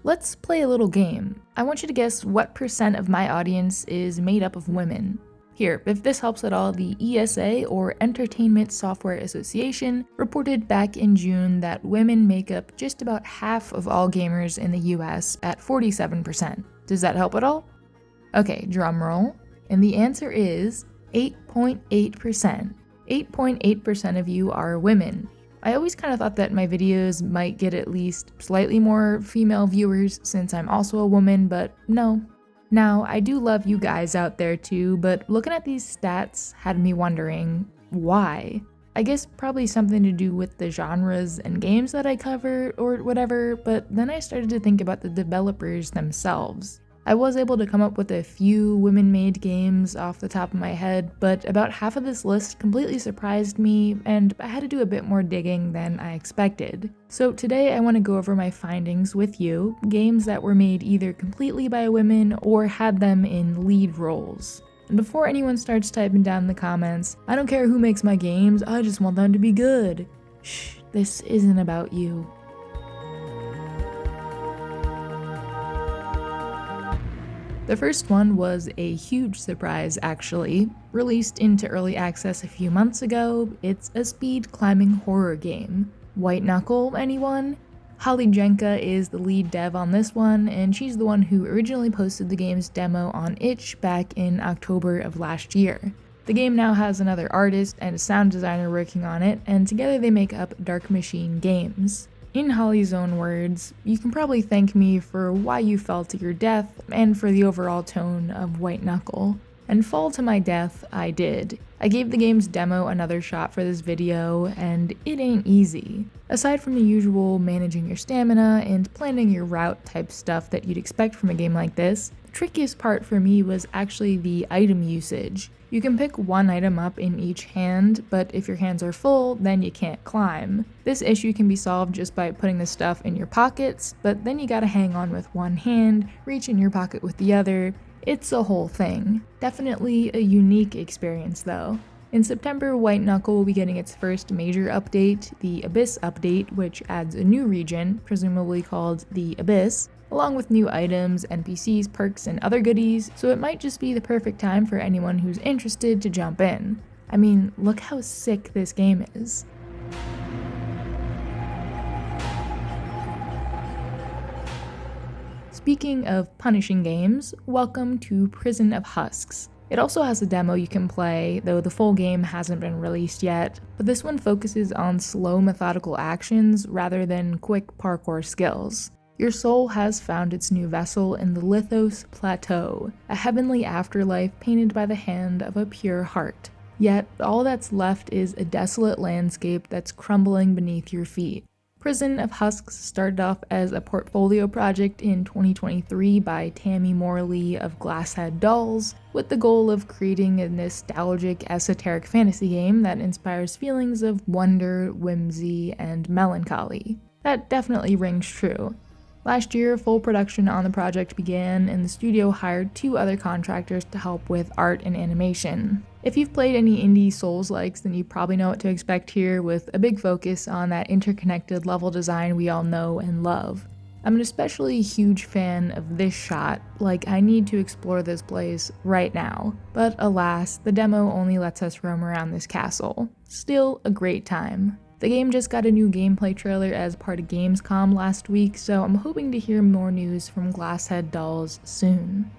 Let's play a little game. I want you to guess what percent of my audience is made up of women. Here, if this helps at all, the ESA, or Entertainment Software Association, reported back in June that women make up just about half of all gamers in the US at 47%. Does that help at all? Okay, drum roll. And the answer is 8.8%. 8.8% of you are women. I always kind of thought that my videos might get at least slightly more female viewers since I'm also a woman, but no. Now, I do love you guys out there too, but looking at these stats had me wondering, why? I guess probably something to do with the genres and games that I cover or whatever, but then I started to think about the developers themselves. I was able to come up with a few women-made games off the top of my head, but about half of this list completely surprised me, and I had to do a bit more digging than I expected. So today I want to go over my findings with you, games that were made either completely by women or had them in lead roles. And before anyone starts typing down in the comments, I don't care who makes my games, I just want them to be good. Shh, this isn't about you. The first one was a huge surprise, actually. Released into early access a few months ago, it's a speed climbing horror game. White Knuckle, anyone? Holly Jenka is the lead dev on this one, and she's the one who originally posted the game's demo on itch back in October of last year. The game now has another artist and a sound designer working on it, and together they make up Dark Machine Games. In Holly's own words, you can probably thank me for why you fell to your death and for the overall tone of White Knuckle. And fall to my death, I did. I gave the game's demo another shot for this video, and it ain't easy. Aside from the usual managing your stamina and planning your route type stuff that you'd expect from a game like this, the trickiest part for me was actually the item usage. You can pick one item up in each hand, but if your hands are full, then you can't climb. This issue can be solved just by putting the stuff in your pockets, but then you gotta hang on with one hand, reach in your pocket with the other. It's a whole thing. Definitely a unique experience though. In September, White Knuckle will be getting its first major update, the Abyss update, which adds a new region, presumably called the Abyss, along with new items, NPCs, perks, and other goodies, so it might just be the perfect time for anyone who's interested to jump in. I mean, look how sick this game is. Speaking of punishing games, welcome to Prison of Husks. It also has a demo you can play, though the full game hasn't been released yet, but this one focuses on slow methodical actions rather than quick parkour skills. Your soul has found its new vessel in the Lithos Plateau, a heavenly afterlife painted by the hand of a pure heart. Yet, all that's left is a desolate landscape that's crumbling beneath your feet. Prison of Husks started off as a portfolio project in 2023 by Tammy Morley of Glasshead Dolls, with the goal of creating a nostalgic, esoteric fantasy game that inspires feelings of wonder, whimsy, and melancholy. That definitely rings true. Last year, full production on the project began, and the studio hired 2 other contractors to help with art and animation. If you've played any indie Souls-likes, then you probably know what to expect here, with a big focus on that interconnected level design we all know and love. I'm an especially huge fan of this shot, like I need to explore this place right now. But alas, the demo only lets us roam around this castle. Still a great time. The game just got a new gameplay trailer as part of Gamescom last week, so I'm hoping to hear more news from Glasshead Dolls soon.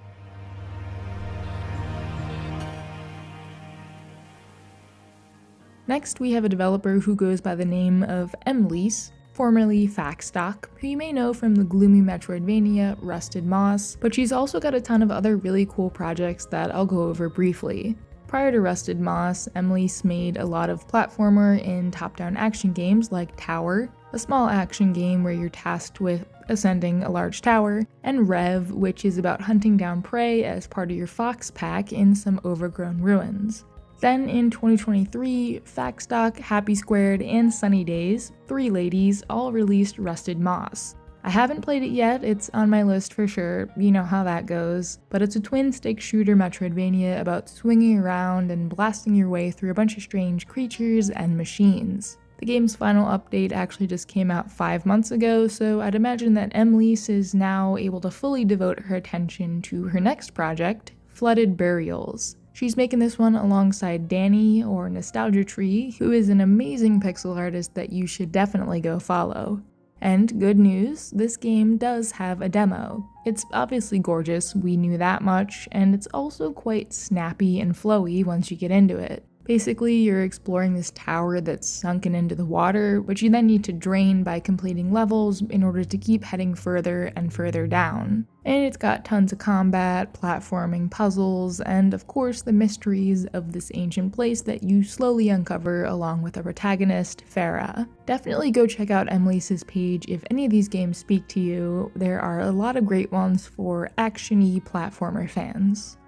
Next, we have a developer who goes by the name of Emlise, formerly Faxstock, who you may know from the gloomy Metroidvania Rusted Moss, but she's also got a ton of other really cool projects that I'll go over briefly. Prior to Rusted Moss, Emlise made a lot of platformer and top-down action games like Tower, a small action game where you're tasked with ascending a large tower, and Rev, which is about hunting down prey as part of your fox pack in some overgrown ruins. Then in 2023, Faxstock, Happy Squared, and Sunny Days, 3 ladies, all released Rusted Moss. I haven't played it yet, it's on my list for sure, you know how that goes, but it's a twin-stick shooter Metroidvania about swinging around and blasting your way through a bunch of strange creatures and machines. The game's final update actually just came out 5 months ago, so I'd imagine that Emlise is now able to fully devote her attention to her next project, Flooded Burials. She's making this one alongside Danny, or Nostalgia Tree, who is an amazing pixel artist that you should definitely go follow. And good news, this game does have a demo. It's obviously gorgeous, we knew that much, and it's also quite snappy and flowy once you get into it. Basically, you're exploring this tower that's sunken into the water, which you then need to drain by completing levels in order to keep heading further and further down. And it's got tons of combat, platforming, puzzles, and of course the mysteries of this ancient place that you slowly uncover along with the protagonist, Farah. Definitely go check out Emlise's page if any of these games speak to you. There are a lot of great ones for action-y platformer fans.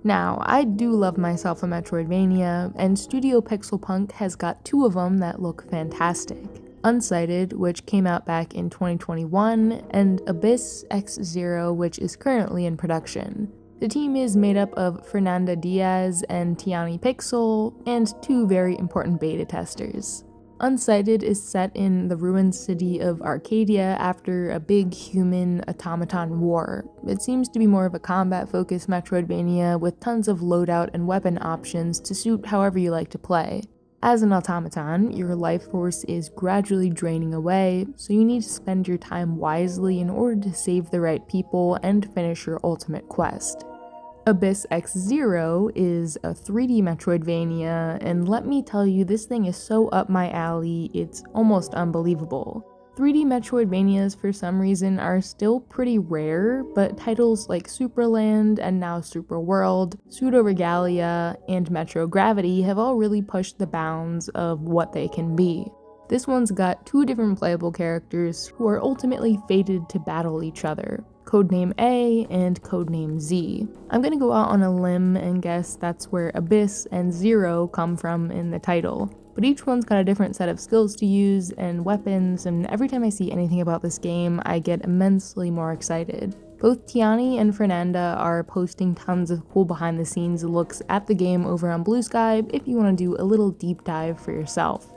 Now, I do love myself a Metroidvania, and Studio Pixelpunk has got 2 of them that look fantastic. Unsighted, which came out back in 2021, and Abyss X Zero, which is currently in production. The team is made up of Fernanda Diaz and Tiani Pixel, and 2 very important beta testers. Unsighted is set in the ruined city of Arcadia after a big human automaton war. It seems to be more of a combat-focused Metroidvania with tons of loadout and weapon options to suit however you like to play. As an automaton, your life force is gradually draining away, so you need to spend your time wisely in order to save the right people and finish your ultimate quest. Abyss X Zero is a 3D Metroidvania, and let me tell you, this thing is so up my alley, it's almost unbelievable. 3D Metroidvanias, for some reason, are still pretty rare, but titles like Superland and now Super World, Pseudo Regalia, and Metro Gravity have all really pushed the bounds of what they can be. This one's got 2 different playable characters who are ultimately fated to battle each other. Codename A and Codename Z. I'm gonna go out on a limb and guess that's where Abyss and Zero come from in the title. But each one's got a different set of skills to use and weapons, and every time I see anything about this game, I get immensely more excited. Both Tiani and Fernanda are posting tons of cool behind the scenes looks at the game over on Blue Sky if you want to do a little deep dive for yourself.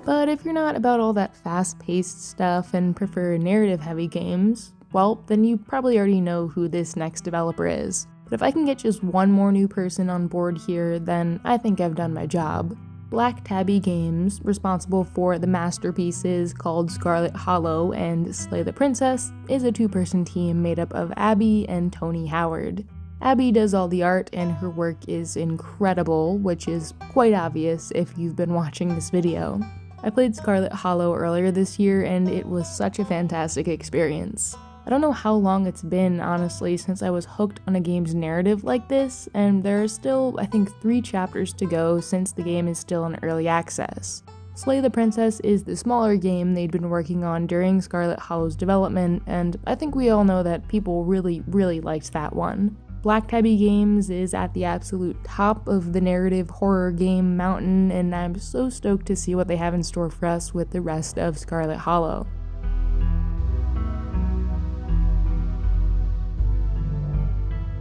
But if you're not about all that fast-paced stuff and prefer narrative-heavy games, well, then you probably already know who this next developer is. But if I can get just one more new person on board here, then I think I've done my job. Black Tabby Games, responsible for the masterpieces called Scarlet Hollow and Slay the Princess, is a 2-person team made up of Abby and Tony Howard. Abby does all the art and her work is incredible, which is quite obvious if you've been watching this video. I played Scarlet Hollow earlier this year and it was such a fantastic experience. I don't know how long it's been, honestly, since I was hooked on a game's narrative like this, and there are still, I think, 3 chapters to go since the game is still in early access. Slay the Princess is the smaller game they'd been working on during Scarlet Hollow's development, and I think we all know that people really liked that one. Black Tabby Games is at the absolute top of the narrative horror game mountain, and I'm so stoked to see what they have in store for us with the rest of Scarlet Hollow.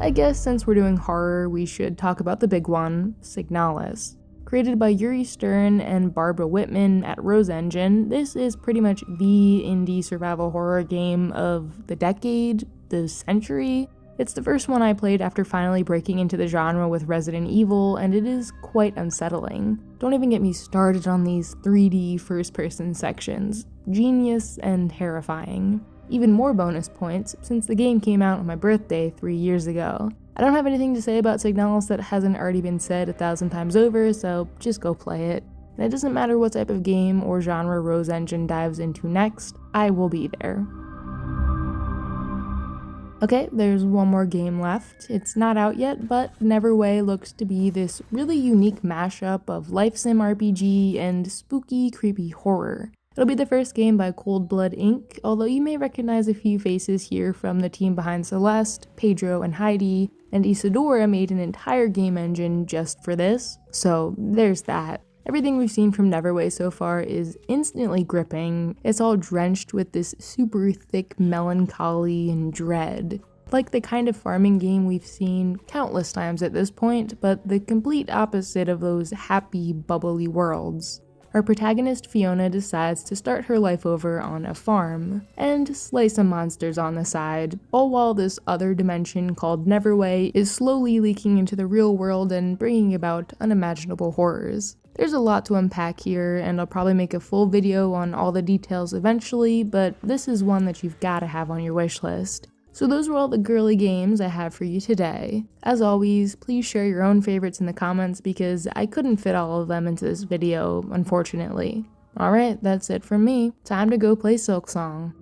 I guess since we're doing horror, we should talk about the big one, Signalis. Created by Yuri Stern and Barbara Whitman at Rose Engine, this is pretty much the indie survival horror game of the decade, the century. It's the first one I played after finally breaking into the genre with Resident Evil, and it is quite unsettling. Don't even get me started on these 3D first-person sections. Genius and terrifying. Even more bonus points, since the game came out on my birthday 3 years ago. I don't have anything to say about Signalis that hasn't already been said 1,000 times over, so just go play it. And it doesn't matter what type of game or genre Rose Engine dives into next, I will be there. Okay, there's one more game left. It's not out yet, but Neverway looks to be this really unique mashup of life sim RPG and spooky, creepy horror. It'll be the first game by Cold Blood Inc., although you may recognize a few faces here from the team behind Celeste, Pedro and Heidi, and Isadora made an entire game engine just for this, so there's that. Everything we've seen from Neverway so far is instantly gripping. It's all drenched with this super thick melancholy and dread. Like the kind of farming game we've seen countless times at this point, but the complete opposite of those happy, bubbly worlds. Our protagonist Fiona decides to start her life over on a farm, and slay some monsters on the side, all while this other dimension called Neverway is slowly leaking into the real world and bringing about unimaginable horrors. There's a lot to unpack here, and I'll probably make a full video on all the details eventually, but this is one that you've gotta have on your wishlist. So those were all the girly games I have for you today. As always, please share your own favorites in the comments because I couldn't fit all of them into this video, unfortunately. Alright, that's it from me. Time to go play Silksong.